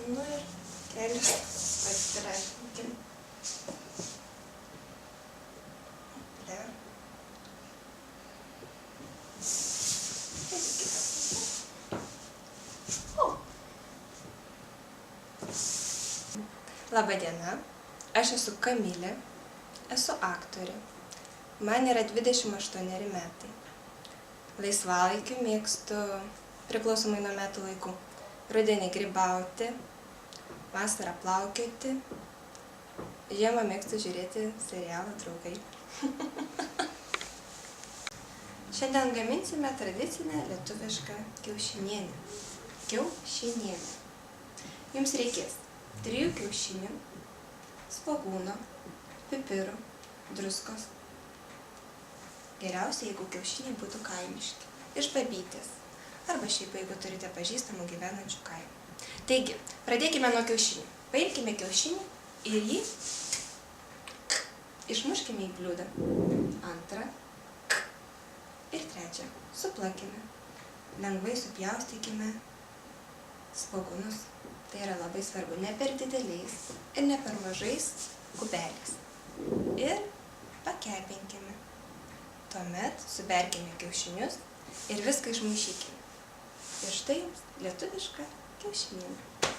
Nu ir kelius atsiraiškinkim. Labą dieną, aš esu Kamilė, esu aktorė. Man yra 28 metai. Laisvalaikiu mėgstu, priklausomai nuo metų laikų, rudenį grybauti, vasarą plaukioti, žiemą mėgstu žiūrėti serialą Draugai. Šiandien gaminsime tradicinę lietuvišką kiaušinienę. Kiaušinienę. Jums reikės 3 kiaušinių, svogūno, pipirų, druskos. Geriausia, jeigu kiaušiniai būtų kaimiški, iš babytės, arba šiaip, jeigu turite pažįstamų gyvenančių kaimų. Taigi, pradėkime nuo kiaušinių. Paimkime kiaušinį ir jį išmuškime į bliūdą. Antrą ir trečią suplakime. Lengvai supjaustykime svogūnus. Tai yra labai svarbu, ne per dideliais ir ne per mažais kubeliais. Ir pakepinkime. Tuomet suberkime kiaušinius ir viską išmaišykime. Ir štai jums lietuviška kiaušinienė.